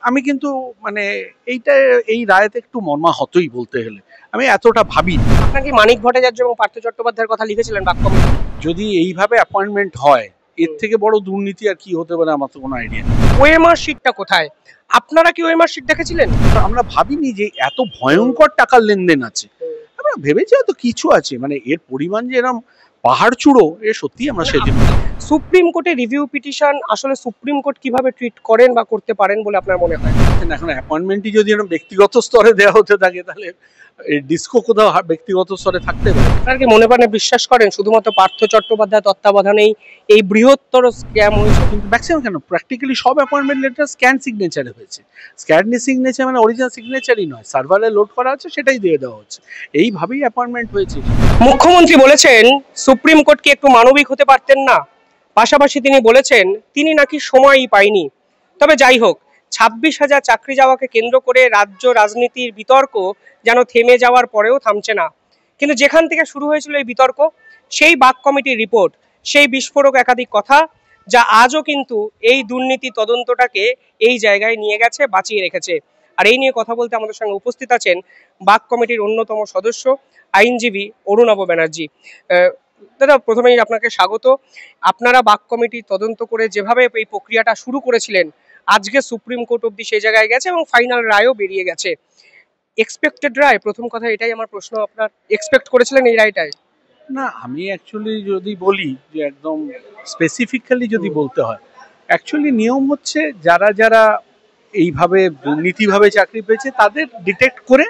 আমি কিন্তু মানে এই রায়তে একটু মর্মাহতই বলতে গেলে। আমি এতটা ভাবিনি। আপনার কি মানিক ভট্টাচার্য এবং পার্থ চট্টোপাধ্যায়ের কথা লিখেছিলেন বাক কমিটি? যদি এইভাবে অ্যাপয়েন্টমেন্ট হয়, এর থেকে বড় দুর্নীতি আর কি হতে পারে আমার তো কোনো আইডিয়া নেই। ওএমআর শিটটা কোথায়? আপনারা কি ওএমআর শিট দেখেছিলেন? আমরা ভাবিনি যে এত ভয়ঙ্কর টাকার লেনদেন আছে। আমরা ভেবেছি হয়তো কিছু আছে, মানে এর পরিমাণ যে এরকম পাহাড় চূড়ো, এ সত্যি আমরা সেদিন। সুপ্রিম কোর্টে রিভিউ পিটিশন আসলে সুপ্রিম কোর্ট কিভাবে ট্রিট করেন বা করতে পারেন বলে আপনার মনে হয়? এখন অ্যাপয়েন্টমেন্টই যদি এরকম ব্যক্তিগত স্তরে দেওয়া হতে থাকে, তাহলে ডিস্কো কোথাও ব্যক্তিগত স্তরে থাকতে পারে। আপনারা কি মনে প্রাণে বিশ্বাস করেন শুধুমাত্র পার্থ চট্টোপাধ্যায় তত্ত্বাবধানেই এই বৃহত্তর স্ক্যাম হয়েছে? কিন্তু ম্যাক্সিমাম কেন, প্র্যাকটিক্যালি সব অ্যাপয়েন্টমেন্ট লেটার স্ক্যান সিগনেচারে হয়েছে। স্ক্যান সিগনেচার মানে অরিজিনাল সিগনেচারই নয়, সার্ভারে লোড করা আছে সেটাই দিয়ে দেওয়া হচ্ছে। এইভাবেই অ্যাপয়েন্টমেন্ট হয়েছে। মুখ্যমন্ত্রী বলেছেন সুপ্রিম কোর্ট কি একটু মানবিক হতে পারতেন না? পাশাপাশি তিনি বলেছেন তিনি নাকি সময়ই পাইনি। তবে যাই হোক, 26,000 চাকরি যাওয়াকে কেন্দ্র করে রাজ্য রাজনীতির বিতর্ক যেন থেমে যাওয়ার পরেও থামছে না। কিন্তু যেখান থেকে শুরু হয়েছিল এই বিতর্ক, সেই বাক কমিটির রিপোর্ট, সেই বিস্ফোরক একাধিক কথা, যা আজও কিন্তু এই দুর্নীতি তদন্তটাকে এই জায়গায় নিয়ে গেছে, বাঁচিয়ে রেখেছে। আর এই নিয়ে কথা বলতে আমাদের সঙ্গে উপস্থিত আছেন বাক কমিটির অন্যতম সদস্য আইনজীবী অরুণাভ ব্যানার্জি। দাদা, প্রথমেই আপনাকে স্বাগত। আপনারা বাক কমিটি তদন্ত করে যেভাবে এই প্রক্রিয়াটা শুরু করেছিলেন, আজকে সুপ্রিম কোর্ট অব্দি সেই জায়গায় গেছে এবং ফাইনাল রায়ও বেরিয়ে গেছে। এক্সপেক্টেড রায়? প্রথম কথা এটাই আমার প্রশ্ন, আপনার এক্সপেক্ট করেছিলেন এই রায়টাই? না, আমি অ্যাকচুয়ালি যদি বলি যে একদম স্পেসিফিক্যালি যদি বলতে হয়, অ্যাকচুয়ালি নিয়ম হচ্ছে যারা যারা এইভাবে দুর্নীতিভাবে চাকরি পেয়েছে তাদের ডিটেক্ট করে,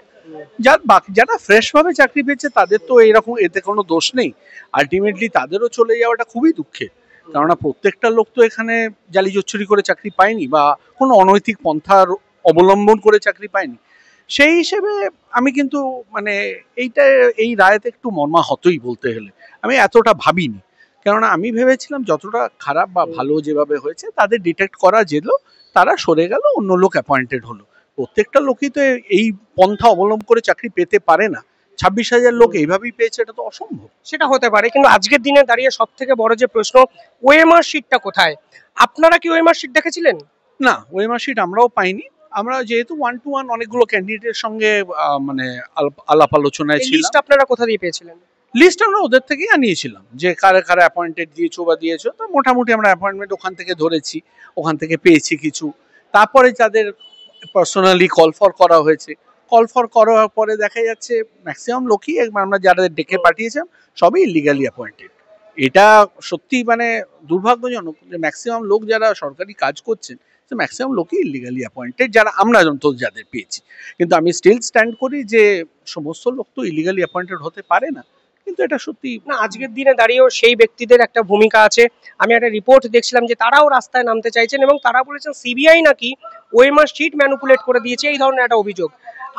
যারা ফ্রেশ ভাবে চাকরি পেয়েছে তাদের তো এরকম এতে কোনো দোষ নেই। আলটিমেটলি তাদেরও চলে যাওয়াটা খুবই দুঃখের, কেননা প্রত্যেকটা লোক তো এখানে জালি জচ্ছুরি করে চাকরি পায়নি বা কোনো অনৈতিক পন্থার অবলম্বন করে চাকরি পায়নি। সেই হিসেবে আমি কিন্তু মানে এই রায়তে একটু মর্মাহতই বলতে গেলে। আমি এতটা ভাবিনি, কেননা আমি ভেবেছিলাম যতটা খারাপ বা ভালো যেভাবে হয়েছে তাদের ডিটেক্ট করা যেল, তারা সরে গেল, অন্য লোক অ্যাপয়েন্টেড হলো। প্রত্যেকটা লোকই তো এই পন্থা অবলম্বন করে চাকরি পেতে পারে না। 26,000 লোক এইভাবেই পেয়েছে, এটা তো অসম্ভব। সেটা হতে পারে, কিন্তু আজকের দিনে দাঁড়িয়ে সব থেকে বড় যে প্রশ্ন, ওএমআর শিটটা কোথায়? আপনারা কি ওএমআর শিট দেখেছিলেন? না, ওএমআর শিট আমরাও পাইনি। আমরা যেহেতু 1 to 1 অনেকগুলো ক্যান্ডিডেটের সঙ্গে মানে আলাপ আলোচনায় ছিলাম। লিস্ট আপনারা কোথা দিয়ে পেয়েছিলেন? লিস্ট আমরা ওদের থেকেই আনিয়েছিলাম যে কারা কারা অ্যাপয়েন্টেড দিয়েছো বা দিয়েছো, তো মোটামুটি আমরা অ্যাপয়েন্টমেন্ট ওখান থেকে ধরেছি, ওখান থেকে পেয়েছি কিছু। তারপরে যাদের পার্সোনালি কল ফর করা হয়েছে, কল ফর করার পরে দেখা যাচ্ছে ম্যাক্সিমাম লোকই আমরা যারা ডেকে পাঠিয়েছিলাম সবই ইলিগালি অ্যাপয়েন্টেড। এটা সত্যি মানে দুর্ভাগ্যজনক যে ম্যাক্সিমাম লোক যারা সরকারি কাজ করছেন, ম্যাক্সিমাম লোকই ইলিগালি অ্যাপয়েন্টেড, যারা আমরা অন্তত যাদের পেয়েছি। কিন্তু আমি স্টিল স্ট্যান্ড করি যে সমস্ত লোক তো ইলিগালি অ্যাপয়েন্টেড হতে পারে না, কিন্তু এটা সত্যি না, আজকের দিনে দাঁড়িয়েও সেই ব্যক্তিদের একটা ভূমিকা আছে। আমি একটা রিপোর্ট দেখছিলাম যে তারাও রাস্তায় নামতে চাইছেন এবং তারা বলেছেন সিবিআই নাকি ওএমআর শিট ম্যানিপুলেট করে দিয়েছে, এই ধরনের একটা অভিযোগ।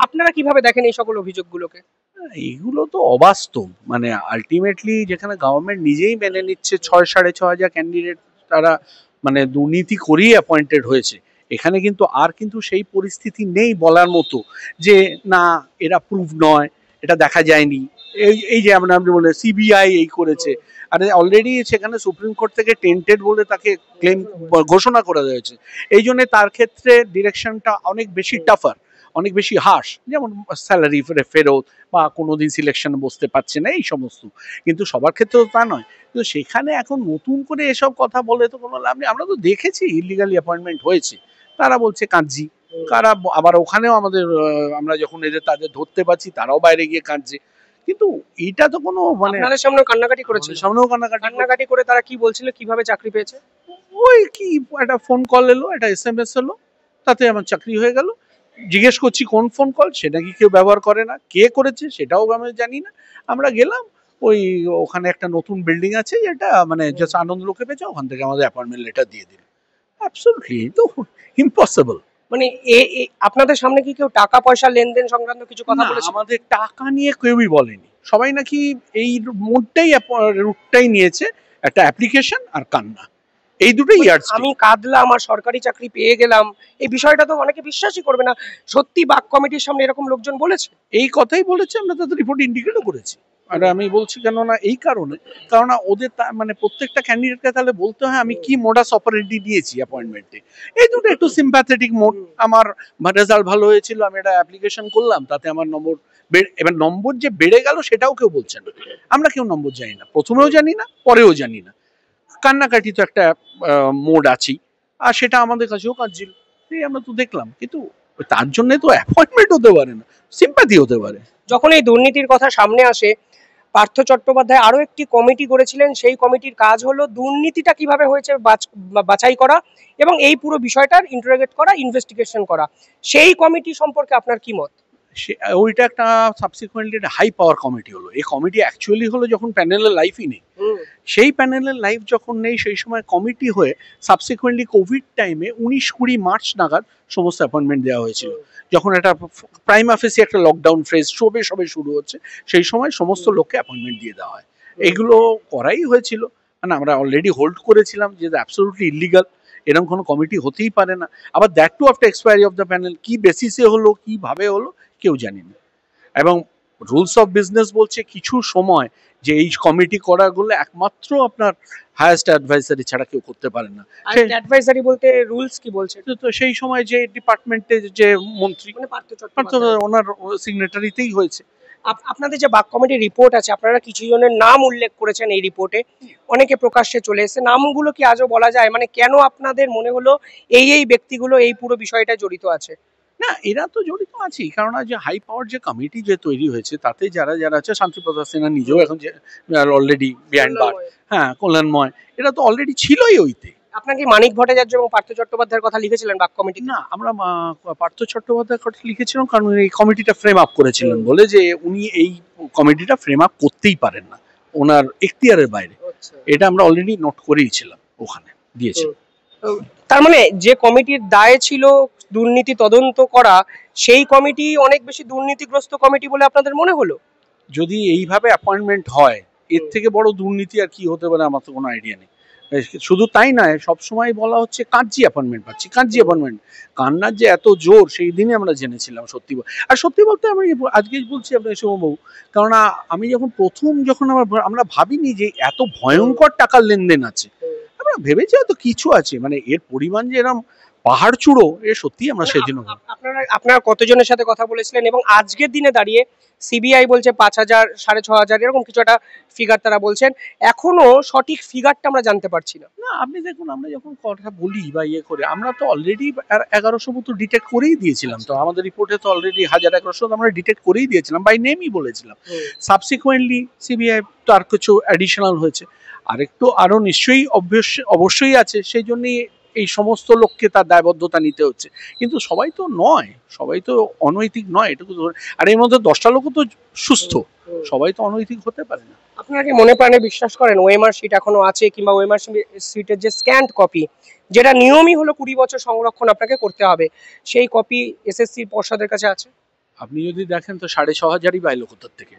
আপনারা কিভাবে দেখেন এই সকল অভিযোগগুলোকে? এগুলো তো অবাস্তব। মানে আলটিমেটলি যেখানে গভর্নমেন্ট নিজেই মেনে নিচ্ছে 6,500 ক্যান্ডিডেট তারা মানে দুর্নীতি করেই অ্যাপয়েন্টেড হয়েছে, এখানে কিন্তু আর কিন্তু সেই পরিস্থিতি নেই বলার মতো যে না এরা প্রুভ নয়, এটা দেখা যায়নি। এই যে আপনি বলে সিবিআই এই করেছে, আর অলরেডি সেখানে সুপ্রিম কোর্ট থেকে টেন্টেড বলে তাকে ক্লেম ঘোষণা করা হয়েছে। এই জন্য তার ক্ষেত্রে ডিরেকশনটা অনেক বেশি টাফার, অনেক বেশি হার্শ, যেমন স্যালারি ফেরত বা কোনোদিন সিলেকশনে বসতে পারছে না, এই সমস্ত। কিন্তু সবার ক্ষেত্রেও তা নয়। কিন্তু সেখানে এখন নতুন করে এসব কথা বলে তো কোনো লাভ নেই। আমরা তো দেখেছি ইলিগালি অ্যাপয়েন্টমেন্ট হয়েছে, তারা বলছে কাঁদছি, কারা আবার ওখানেও আমাদের আমরা যখন তাদের ধরতে পারছি তারাও বাইরে গিয়ে কাঁদছে। কিন্তু এটা তো কোনো মানে আপনাদের সামনে কান্নাকাটি করেছে, সামনেও কান্নাকাটি করে তারা কি বলছিল কিভাবে চাকরি পেয়েছে? ওই কি একটা ফোন কল এলো, একটা SMS এলো, তাতে আমার চাকরি হয়ে গেল। জিজ্ঞেস করছি কোন ফোন কল, সেটা কি কেউ ব্যবহার করে না, কে করেছে সেটাও আমরা জানি না। আমরা গেলাম ওই ওখানে একটা নতুন বিল্ডিং আছে যেটা মানে জাস্ট আনন্দ লোকে পেয়েছে, ওখান থেকে আমাদের অ্যাপয়েন্টমেন্ট লেটার দিয়ে দিল। অ্যাবসলিউটলি তো ইম্পসিবল। মানে আপনাদের সামনে কি কেউ টাকা পয়সা লেনদেন সংক্রান্ত কিছু কথা বলেছে? আমাদের টাকা নিয়ে কেউই বলেনি, সবাই নাকি এই রুটটাই নিয়েছে, একটা অ্যাপ্লিকেশন আর কান্না, এই দুটোই। আমি কাঁদলাম আর সরকারি চাকরি পেয়ে গেলাম, এই বিষয়টা তো অনেকে বিশ্বাসই করবে না। সত্যি বাক কমিটির সামনে এরকম লোকজন বলেছে? এই কথাই বলেছে, আমরা তাদের রিপোর্ট ইন্ডিকেটও করেছি। আর আমি বলছি কেন না এই কারণে, কারণ ওদের মানে প্রত্যেকটা ক্যান্ডিডেটকে তাহলে বলতে হয় আমি কি মোডাস অপারেন্ডি দিয়েছি অ্যাপয়েন্টমেন্টে। এই দুটো একটু সিম্প্যাথেটিক মোড, আমার রেজাল্ট ভালো হয়েছিল, আমি একটা অ্যাপ্লিকেশন করলাম, তাতে আমার নম্বর এবার নম্বর যে বেড়ে গেল সেটাও কেউ বলছে না। আমরা কেউ নম্বর জানি না, প্রথমেও জানি না পরেও জানি না, কান্নাকাটি তো একটা মোড আছেই, আর সেটা আমাদের কাছেও কাঁদছিল, এই আমরা তো দেখলাম। কিন্তু তার জন্য তো অ্যাপয়েন্টমেন্ট হতে পারে না, সিম্প্যাথি হতে পারে। যখন এই দুর্নীতির কথা সামনে আসে, পার্থ চট্টোপাধ্যায় আরো একটি কমিটি করেছিলেন, সেই কমিটির কাজ হলো দুর্নীতিটা কিভাবে হয়েছে বাছাই করা এবং এই পুরো বিষয়টার ইন্টারোগেট করা, ইনভেস্টিগেশন করা। সেই কমিটি সম্পর্কে আপনার কি মত? ওইটা একটা সাবসিকুয়েন্টলি একটা হাই পাওয়ার কমিটি হলো। এই কমিটি অ্যাকচুয়ালি হলো যখন প্যানেলের লাইফই নেই, সেই প্যানেলের লাইফ যখন নেই সেই সময় কমিটি হয়ে সাবসিকুয়েন্টলি কোভিড টাইমে 19-20 মার্চ নাগাদ সমস্ত অ্যাপয়েন্টমেন্ট দেওয়া হয়েছিল, যখন একটা প্রাইমা ফেসি একটা লকডাউন ফ্রেজ সবে সবে শুরু হচ্ছে, সেই সময় সমস্ত লোককে অ্যাপয়েন্টমেন্ট দিয়ে দেওয়া হয়। এগুলো করাই হয়েছিল, মানে আমরা অলরেডি হোল্ড করেছিলাম যে অ্যাবসলিউটলি ইলিগাল, এরকম কোনো কমিটি হতেই পারে না। আবার that to after expiry of the panel, কি বেসিসে হলো কিভাবে হলো কেউ জানি না। এবং রুলস অফ বিজনেস বলছে কিছু সময় যে এই কমিটি করা গুলো একমাত্র আপনার হায়েস্ট অ্যাডভাইসারি ছাড়া কেউ করতে পারে না। অ্যাডভাইসারি বলতে রুলস কি বলছে? তো সেই সময় যে ডিপার্টমেন্টের যে মন্ত্রী, মানে পার্থ চট্টোপাধ্যায়, ওনার সিগনেটারিতেই হয়েছে। আপনাদের যে বাক কমিটির রিপোর্ট আছে, আপনারা কিছু জনের নাম উল্লেখ করেছেন এই রিপোর্টে, অনেকে প্রকাশ্যে চলে এসেছে, নামগুলো কি আজও বলা যায়? মানে কেন আপনাদের মনে হলো এই ব্যক্তিগুলো এই পুরো বিষয়টা জড়িত আছে? না, এরা তো জড়িত আছেই, কারণ যে হাই পাওয়ার যে কমিটি যে তৈরি হয়েছে তাতে যারা যারা আছে, শান্তিপ্রসাদ সিনহা নিজেও এখন যে অলরেডি বিহাইন্ড বার, হ্যাঁ কল্যাণময়, এরা তো অলরেডি ছিলই ওইতে। আপনাকে মানিক ভট্টাচার্য এবং পার্থ চট্টোপাধ্যায়ের কথা লিখেছিলেন বাক কমিটি? না, আমরা পার্থ চট্টোপাধ্যায়ের কথা লিখেছিলাম কারণ এই কমিটিটা ফ্রেম আপ করেছিলেন বলে, যে উনি এই কমিটিটা ফ্রেম আপ করতেই পারেন না, ওনার এখতিয়ারের বাইরে। এটা আমরা অলরেডি নোট করেইছিলাম, ওখানে দিয়েছি। তার মানে যে কমিটির দায় ছিল দুর্নীতি তদন্ত করা, সেই কমিটি অনেক বেশি দুর্নীতিগ্রস্ত কমিটি বলে আপনাদের মনে হলো? যদি এইভাবে অ্যাপয়েন্টমেন্ট হয়, এর থেকে বড় দুর্নীতি আর কি হতে পারে আমার তো কোনো আইডিয়া নেই। শুধু তাই নয়, সবসময় বলা হচ্ছে কাঁচি অ্যাপয়েন্টমেন্ট পাচ্ছি, কাঁচি অ্যাপয়েন্টমেন্ট। কান্নার যে এত জোর সেই দিনই আমরা জেনেছিলাম সত্যি। আর সত্যি বলতে আমি আজকে বলছি আপনার শুভবাবু, কারণ আমি যখন আমরা ভাবিনি যে এত ভয়ঙ্কর টাকার লেনদেন আছে, আমরা ভেবেছি হয়তো কিছু আছে, মানে এর পরিমাণ যে এরকম পাহাড় চূড়ো, এ সত্যি আমরা সেদিনও। আপনারা কতজনের সাথে কথা বলেছিলেন এবং আজকের দিনে দাঁড়িয়ে সিবিআই বলছে 5,000, 6,500 এরকম কিছু একটা ফিগার তারা বলছেন, এখনো সঠিক ফিগারটা আমরা জানতে পারছি না। না, আপনি দেখুন, আমরা যখন কথা বলি বা ইয়ে করে, আমরা তো অলরেডি 1100 মতো ডিটেক্ট করেই দিয়েছিলাম, তো আমাদের রিপোর্টে তো অলরেডি 1100 আমরা ডিটেক্ট করেই দিয়েছিলাম, বাই নেমই বলেছিলাম। সাবসিকুয়েন্টলি সিবিআই তো আর কিছু অ্যাডিশনাল হয়েছে, আরো নিশ্চয়ই অবশ্যই আছে, সেই জন্যই এই সমস্ত লোককে তার দায়বদ্ধতা নিতে হচ্ছে। কিন্তু সবাই তো নয়, সবাই তো অনৈতিক নয়, এটুকু। আর এর মধ্যে 10টা লোকও তো সুস্থ, সবাই তো অনৈতিক হতে পারে না। আপনারা কি মনে প্রাণে বিশ্বাস করেন ওএমআর শিট এখনো আছে, কিংবা ওএমআর শিটের যে স্ক্যান্ড কপি, যেটা নিয়মই হলো 20 বছর সংরক্ষণ আপনাকে করতে হবে, সেই কপি এসএসসি পর্ষদের কাছে আছে? আপনি যদি দেখেন তো 6,500ই বা এলো কোথার থেকে,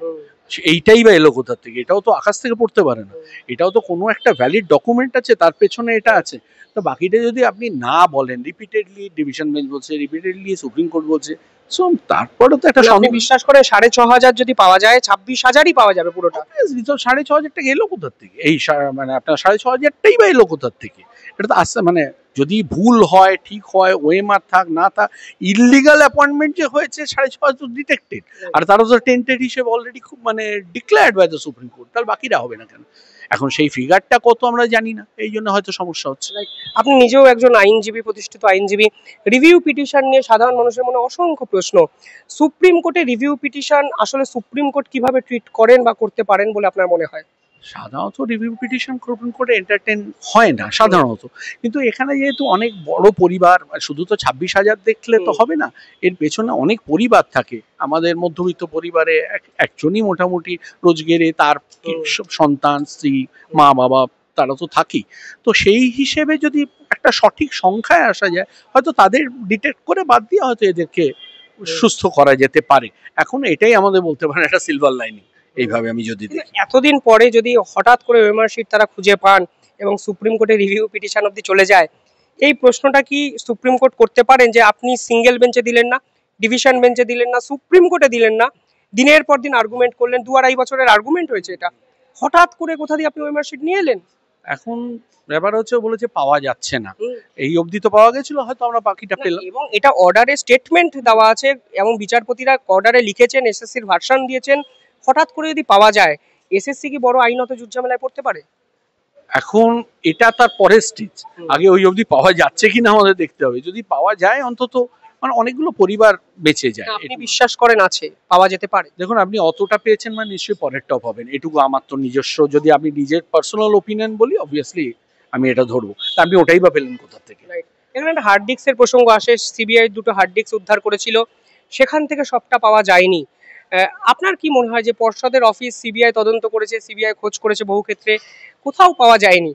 এইটাই বা এলো কোথার থেকে? এটাও তো আকাশ থেকে পড়তে পারে না, এটাও তো কোনো একটা ভ্যালিড ডকুমেন্ট আছে, তার পেছনে এটা আছে। তো বাকিটা যদি আপনি না বলেন, রিপিটেডলি ডিভিশন বেঞ্চ বলছে, রিপিটেডলি সুপ্রিম কোর্ট বলছে, সো তারপরে তো একটা আপনি বিশ্বাস করে 6,500 যদি পাওয়া যায়, 26,000ই পাওয়া যাবে পুরোটা। তো 6,500 টাকা এলো কোথার থেকে? এই মানে আপনার 6,500টাই বা এলো কোথার থেকে? এটা তো আসছে, মানে যদি ভুল হয় ঠিক হয়, ওএমআর থাক না থাক, ইললিগাল অ্যাপয়েন্টমেন্ট যে হয়েছে 6,500 ডিটেক্টেড, আর তারও তো টেন্টেড হিসেবে অলরেডি খুব মানে declared by the supreme court, তাহলে বাকিরা হবে না কেন? এখন সেই ফিগারটা কত আমরা জানি না, এই জন্য হয়তো সমস্যা হচ্ছে। আপনি নিজেও একজন আইনজীবী, প্রতিষ্ঠিত আইনজীবী, রিভিউ পিটিশন নিয়ে সাধারণ মানুষের মনে অসংখ্য প্রশ্ন। সুপ্রিম কোর্টে রিভিউ পিটিশন আসলে সুপ্রিম কোর্ট কিভাবে ট্রিট করেন বা করতে পারেন বলে আপনার মনে হয়? সাধারণত রিভিউ পিটিশন সুপ্রিম কোর্টে এন্টারটেন হয় না সাধারণত, কিন্তু এখানে যেহেতু অনেক বড় পরিবার, শুধু তো 26,000 দেখলে তো হবে না, এর পেছনে অনেক পরিবার থাকে। আমাদের মধ্যবিত্ত পরিবারে একজনই মোটামুটি রোজগেরে, তার সন্তান, স্ত্রী, মা বাবা, তারা তো থাকেই। তো সেই হিসেবে যদি একটা সঠিক সংখ্যায় আসা যায়, হয়তো তাদের ডিটেক্ট করে বাদ দিয়ে হয়তো এদেরকে সুস্থ করা যেতে পারে। এখন এটাই আমাদের বলতে পারেন একটা সিলভার লাইনিং, এইভাবে আমি যদি দেখি। এতদিন পরে যদি হঠাৎ করে ওএমআর শিট তারা খুঁজে পান এবং সুপ্রিম কোর্টে রিভিউ পিটিশন অবধি চলে যায়, এই প্রশ্নটা কি সুপ্রিম কোর্ট করতে পারেন যে আপনি সিঙ্গেল বেঞ্চে দিলেন না, ডিভিশন বেঞ্চে দিলেন না, সুপ্রিম কোর্টে দিলেন না, দিনের পর দিন আর্গুমেন্ট করলেন, 2-2.5 বছরের আর্গুমেন্ট হয়েছে এটা। হঠাৎ করে কোথা দিয়ে আপনি ওএমআর শিট নিয়ে এলেন? এখন ব্যাপার হচ্ছে, বলেছে পাওয়া যাচ্ছে না, এই অবধি তো পাওয়া গেছিল, হয়তো আমরা বাকিটা পেলাম। এবং এটা অর্ডারে স্টেটমেন্ট দেওয়া আছে এবং বিচারপতিরা অর্ডারে লিখেছেন, এসএসসির ভার্সন দিয়েছেন। হঠাৎ করে যদি পাওয়া যায়, এসএসসি কি বড় আইনত যুদ্ধঝামেলায় পড়তে পারে? এখন এটা তার পরের স্টেজ, আগে ওই অবধি পাওয়া যাচ্ছে কিনা আমাদের দেখতে হবে। যদি পাওয়া যায় অন্তত মানে অনেকগুলো পরিবার বেঁচে যায়। আপনি বিশ্বাস করেন আছে পাওয়া যেতে পারে? দেখুন, আপনি অতটা পেয়েছেন মানে নিশ্চয়ই পরেরটাও পাবেন, এটুকু আমার তো নিজস্ব, যদি আমি নিজের পার্সোনাল ওপিনিয়ন বলি অবভিয়াসলি আমি এটা ধরবো। তা আপনি ওটাই বা পেলেন কোথা থেকে? এখানে একটা হার্ড ডিস্কের প্রসঙ্গ আসে, সিবিআই 2টো হার্ড ডিস্ক উদ্ধার করেছিল, সেখান থেকে সবটা পাওয়া যায়নি। আপনার কি মনে হয় যে পর্ষদের অফিস, সিবিআই তদন্ত করেছে, সিবিআই খোঁজ করেছে বহু ক্ষেত্রে, কোথাও পাওয়া যায়নি,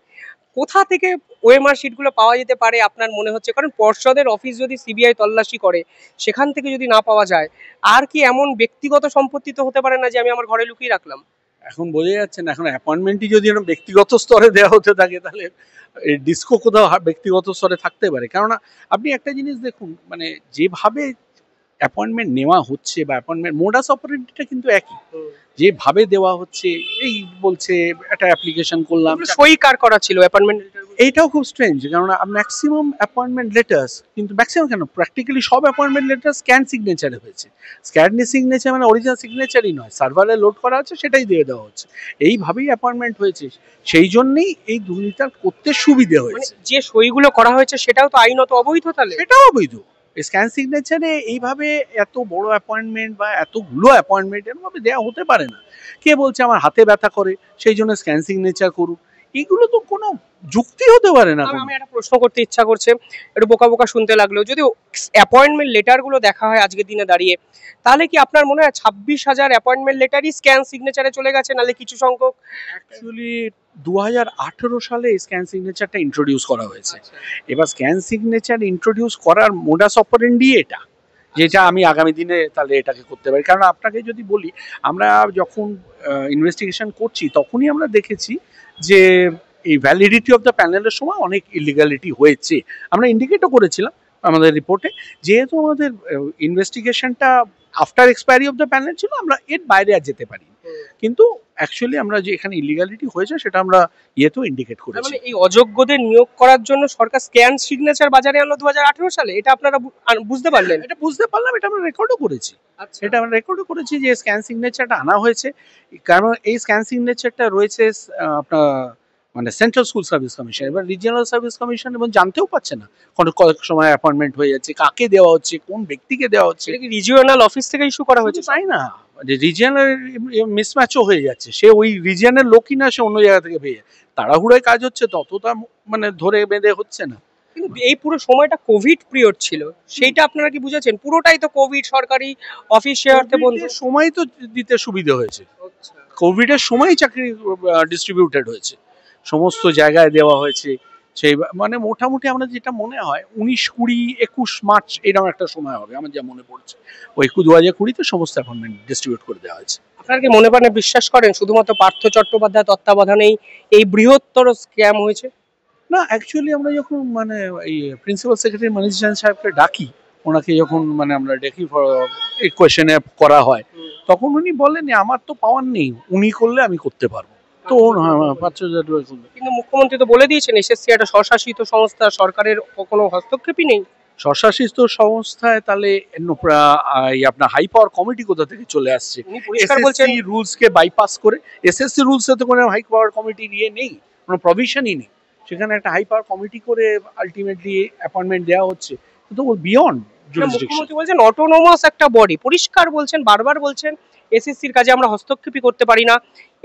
কোথা থেকে ওএমআর শিটগুলো পাওয়া যেতে পারে আপনার মনে হচ্ছে? কারণ পর্ষদের অফিস যদি সিবিআই তল্লাশি করে, সেখান থেকে যদি না পাওয়া যায়, আর কি এমন ব্যক্তিগত সম্পত্তি তো হতে পারে না যে আমি আমার ঘরে লুকিয়ে রাখলাম? এখন বোঝা যাচ্ছে না, এখন অ্যাপয়েন্টমেন্টই যদি এরকম ব্যক্তিগত স্তরে দেওয়া হতে থাকে, তাহলে ডিস্কো কোথাও ব্যক্তিগত স্তরে থাকতে পারে। কেননা আপনি একটা জিনিস দেখুন, মানে যেভাবে অ্যাপয়েন্টমেন্ট নেওয়া হচ্ছে বা অ্যাপয়েন্টমেন্ট মোডাস অপারেন্ডিটা কিন্তু একই, যেভাবে দেওয়া হচ্ছে, এই বলছে একটা অ্যাপ্লিকেশন করলাম, সই কার করা ছিল অ্যাপয়েন্টমেন্ট? এইটাও খুব স্ট্রেঞ্জ, কারণ ম্যাক্সিমাম অ্যাপয়েন্টমেন্ট লেটার্স, কিন্তু ম্যাক্সিমাম কেন, প্র্যাকটিক্যালি সব অ্যাপয়েন্টমেন্ট লেটার স্ক্যান সিগনেচারে হয়েছে। স্ক্যান সিগনেচার মানে অরিজিনাল সিগনেচারই নয়, সার্ভারে লোড করা আছে সেটাই দিয়ে দেওয়া হচ্ছে, এইভাবেই অ্যাপয়েন্টমেন্ট হয়েছে। সেই জন্যই এই দুর্নীতি করতে সুবিধে হয়েছে। যে সইগুলো করা হয়েছে সেটাও তো আইনত অবৈধ, তাহলে সেটাও অবৈধ। স্ক্যান সিগনেচারে এইভাবে এত বড় অ্যাপয়েন্টমেন্ট বা এতগুলো অ্যাপয়েন্টমেন্ট এরভাবে দেওয়া হতে পারে না। কে বলছে আমার হাতে ব্যথা করে সেই জন্য স্ক্যান সিগনেচার করুক, এগুলো তো কোনো যুক্তি হতে পারে না। আমি একটা প্রশ্ন করতে ইচ্ছা করছে, একটু বোকা বোকা শুনতে লাগলো, যদি অ্যাপয়েন্টমেন্ট লেটারগুলো দেখা হয় আজকের দিনে দাঁড়িয়ে, তাহলে কি আপনার মনে হয় 26,000 অ্যাপয়েন্টমেন্ট লেটারই স্ক্যান সিগনেচারে চলে গেছে, নালে কিছু সংখ্যক? অ্যাকচুয়ালি 2018 সালে স্ক্যান সিগনেচারটা ইন্ট্রোডিউস করা হয়েছে। এবার স্ক্যান সিগনেচার ইন্ট্রোডিউস করার মোডাস অপারেন্ডি এটা, যেটা আমি আগামী দিনে তাহলে এটাকে করতে পারি। কারণ আপনাকে যদি বলি, আমরা যখন ইনভেস্টিগেশন করছি তখনই আমরা দেখেছি যে এই ভ্যালিডিটি অফ দ্য প্যানেলের সময় অনেক ইলিগালিটি হয়েছে। আমরা ইন্ডিকেটও করেছিলাম আমাদের রিপোর্টে, যেহেতু আমাদের ইনভেস্টিগেশনটা after expiry of the panel ছিল, আমরা এর বাইরে আর যেতে পারি, কিন্তু অ্যাকচুয়ালি আমরা যে এখানে ইলিগালিটি হয়েছে সেটা আমরা ইয়েতেও ইন্ডিকেট করেছি। মানে এই অযোগ্যদের নিয়োগ করার জন্য সরকার স্ক্যান সিগনেচার বাজারে আনলো 2018 সালে, এটা আপনারা বুঝতে পারলেন? এটা বুঝতে পারলাম, এটা আমরা রেকর্ডও করেছি। এটা আমরা রেকর্ডও করেছি যে স্ক্যান সিগনেচারটা আনা হয়েছে, কারণ এই স্ক্যান সিগনেচারটা রয়েছে আপনার মানে সেন্ট্রাল স্কুল সার্ভিস কমিশন, এবার রিজিওনাল সার্ভিস কমিশন এবং জানতেও পারছে না কয়েক সময় অ্যাপয়েন্টমেন্ট হয়ে যাচ্ছে, কাকে দেওয়া হচ্ছে, কোন ব্যক্তিকে দেওয়া হচ্ছে। রিজিওনাল অফিস থেকে ইস্যু করা হয়েছে? তাই না, রিজিয়নের মিসম্যাচও হয়ে যাচ্ছে, সে ওই রিজিয়নের লোকই না, সে অন্য জায়গা থেকে পেয়ে যায়। তাড়াহুড়োয় কাজ হচ্ছে, ততটা মানে ধরে বেঁধে হচ্ছে না। কিন্তু এই পুরো সময়টা কোভিড পিরিয়ড ছিল, সেইটা আপনারা কি বুঝেছেন? পুরোটাই তো কোভিড, সরকারি অফিস শেয়ারতে বন্ধ, সময় তো দিতে সুবিধা হয়েছে। কোভিডের সময় চাকরি ডিস্ট্রিবিউটেড হয়েছে, সমস্ত জায়গায় দেওয়া হয়েছে। সেই মানে মোটামুটি আমরা যেটা মনে হয় 19, 20, 21 মার্চ এরকম একটা সময় হবে আমার যা মনে পড়ছে, ওই 2020-তে সমস্ত অ্যাপয়েন্টমেন্ট ডিস্ট্রিবিউট করে দেওয়া হয়েছে। আপনারা কি মনে প্রাণে বিশ্বাস করেন শুধুমাত্র পার্থ চট্টোপাধ্যায় তত্ত্বাবধানেই এই বৃহত্তর স্ক্যাম হয়েছে? না, অ্যাকচুয়ালি আমরা যখন মানে এই প্রিন্সিপাল সেক্রেটারি মনীষ জান সাহেবকে ডাকি, ওনাকে যখন মানে আমরা দেখি এই কোয়েশ্চেনে করা হয়, তখন উনি বলেন আমার তো পাওয়ার নেই, উনি করলে আমি করতে পারবো। তো 5,000 টাকা করবে। কিন্তু মুখ্যমন্ত্রী তো বলে দিয়েছেন এসএসসি একটা স্বশাসিত সংস্থা, সরকারের কোনো হস্তক্ষেপই নেই। স্বশাসিত সংস্থায় তাহলে আপনার হাই পাওয়ার কমিটি কোথা থেকে চলে আসছে? এসএসসি রুলস কে বাইপাস করে, এসএসসি রুলস এ তো কোনো হাই পাওয়ার কমিটি নিয়ে নেই, কোনো প্রভিশনই নেই। সেখানে একটা হাই পাওয়ার কমিটি করে আলটিমেটলি অ্যাপয়েন্টমেন্ট দেওয়া হচ্ছে, কিন্তু বিয়ন্ড জুরিসডিকশন। মুখ্যমন্ত্রী বলছেন অটোনোমাস একটা বডি, পরিষ্কার বলছেন, বারবার বলছেন এসএসসির কাজে আমরা হস্তক্ষেপই করতে পারি না।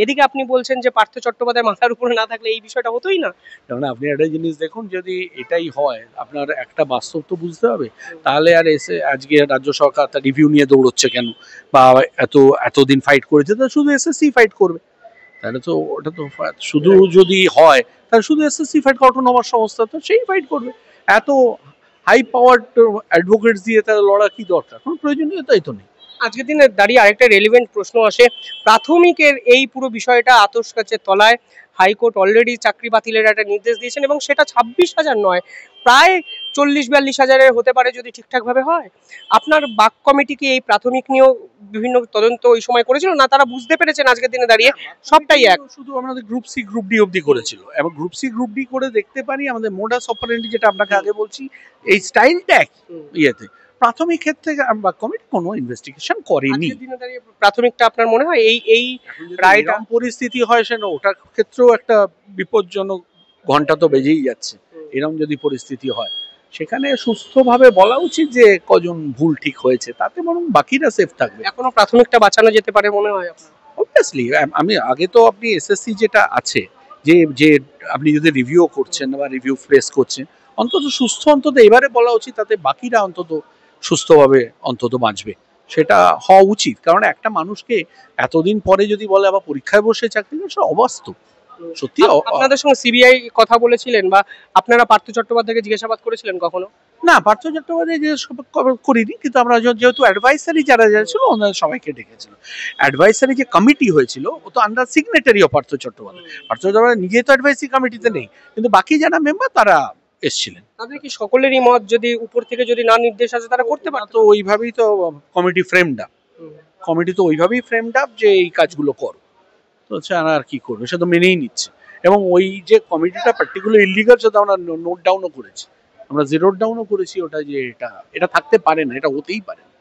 এদিকে আপনি বলছেন যে পার্থ চট্টোপাধ্যায় মাথার উপরে না থাকলে এই বিষয়টা হতোই না। কারণ আপনি একটা জিনিস দেখুন, যদি এটাই হয়, আপনার একটা বাস্তব তো বুঝতে হবে, তাহলে আর আজকে রাজ্য সরকার তার রিভিউ নিয়ে দৌড়চ্ছে কেন, বা এতদিন ফাইট করেছে তো শুধু এসএসসি ফাইট করবে? তাহলে তো ওটা তো শুধু যদি হয় তাহলে শুধু এসএসসি ফাইট, অটোনোমাস সংস্থা তো সেই ফাইট করবে। এত হাই পাওয়ার অ্যাডভোকেটস দিয়ে তাহলে লড়া কি দরকার? কোনো প্রয়োজনীয়তাই তো নেই। আজকের দিনে দাঁড়িয়ে আরেকটা রেলিভেন্ট প্রশ্ন আসে, প্রাথমিকের এই পুরো বিষয়টা আতশ কাচের তলায়, হাইকোর্ট অলরেডি চাকরি বাতিলের একটা নির্দেশ দিয়েছেন এবং সেটা 26,000 নয়, প্রায় 40-42 হাজারের হতে পারে যদি ঠিকঠাক ভাবে হয়। আপনার বাক কমিটি কি এই প্রাথমিক নিয়েও বিভিন্ন তদন্ত ওই সময় করেছিল, না তারা বুঝতে পেরেছেন আজকের দিনে দাঁড়িয়ে সবটাই এক? শুধু আমাদের গ্রুপ সি গ্রুপ ডি অবধি করেছিল, এবং গ্রুপ সি গ্রুপ ডি করে দেখতে পারি আমাদের মোডাস অপারেন্ডি, যেটা আপনাকে আগে বলছি, এই স্টাইলটা এক ইয়েতে। প্রাথমিক ক্ষেত্রে আমরা কমিটি কোনো ইনভেস্টিগেশন করেনি। আজকের দিনে দাঁড়িয়ে প্রাথমিকটা আপনার মনে হয় এই রায়টা এরকম পরিস্থিতি হয়, সে না ওটার ক্ষেত্রেও একটা বিপজ্জনক ঘন্টা তো বেজেই যাচ্ছে। এরকম যদি পরিস্থিতি হয়, সেখানে সুস্থভাবে বলা উচিত যে কজন ভুল ঠিক হয়েছে, তাতে বরং বাকিরা সেফ থাকবে। এখনো প্রাথমিকটা বাঁচানো যেতে পারে মনে হয় আপনার? অবভিয়াসলি আমি আগে তো আপনি এসএসসি যেটা আছে, যে যে আপনি যদি রিভিউ করছেন বা রিভিউ ফেস করছেন, অন্তত সুস্থ, অন্তত এবারে বলা উচিত, তাতে বাকিরা অন্তত সুস্থভাবে অন্তত বাঁচবে, সেটা হওয়া উচিত। কারণ একটা মানুষকে এতদিন পরে যদি বলে আবার পরীক্ষায় বসে চাকরি, সেটা অবাস্তব সত্যি। আপনাদের সঙ্গে সিবিআই কথা বলেছিলেন বা আপনারা পার্থ চট্টোপাধ্যায়কে জিজ্ঞাসাবাদ করেছিলেন কখনো? না, পার্থ চট্টোপাধ্যায় করিনি, কিন্তু আমরা যেহেতু অ্যাডভাইসারি যারা যারা ছিল ওনাদের সবাইকে ডেকেছিল। অ্যাডভাইসারি যে কমিটি হয়েছিল ও তো under signatory of Partha Chattopadhyay. Partha Chattopadhyay নিজে তো অ্যাডভাইসারি কমিটিতে নেই, কিন্তু বাকি যারা মেম্বার তারা এসেছিলেন। তাদের কি সকলেরই মত, যদি উপর থেকে যদি না নির্দেশ আসে তারা করতে পারত? তো ওইভাবেই তো কমিটি ফ্রেমড আপ, কমিটি তো ওইভাবেই ফ্রেমড আপ যে এই কাজগুলো করো, তো আর কি করবে, সে তো মেনেই নিচ্ছে। এবং ওই যে কমিটিটা পার্টিকুলার ইলিগাল, সেটা আমরা নোট ডাউনও করেছি, আমরা জিরো ডাউনও করেছি ওটা, যে এটা থাকতে পারে না, এটা হতেই পারে না।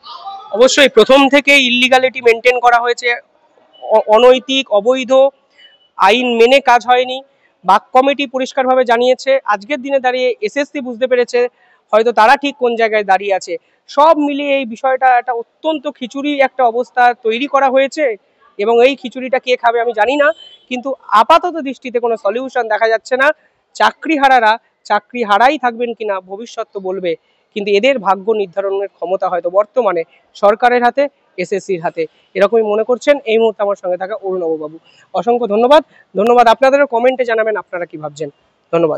অবশ্যই প্রথম থেকে ইল্লিগালিটি মেনটেন করা হয়েছে, অনৈতিক অবৈধ, আইন মেনে কাজ হয়নি। বাক কমিটি পরিষ্কারভাবে জানিয়েছে। আজকের দিনে দাঁড়িয়ে এসএসসি বুঝতে পেরেছে হয়তো তারা ঠিক কোন জায়গায় দাঁড়িয়ে আছে। সব মিলিয়ে এই বিষয়টা একটা অত্যন্ত খিচুড়ি একটা অবস্থা তৈরি করা হয়েছে, এবং এই খিচুড়িটা কে খাবে আমি জানি না, কিন্তু আপাতত দৃষ্টিতে কোনো সলিউশন দেখা যাচ্ছে না। চাকরিহারারা চাকরি হারাই থাকবেন কিনা ভবিষ্যৎ তো বলবে, কিন্তু এদের ভাগ্য নির্ধারণের ক্ষমতা হয়তো বর্তমানে সরকারের হাতে, এসএসসির হাতে, এরকমই মনে করছেন এই মুহূর্তে আমার সঙ্গে থাকা অরুণবাবু। অসংখ্য ধন্যবাদ। আপনাদেরও কমেন্টে জানাবেন আপনারা কি ভাবছেন। ধন্যবাদ।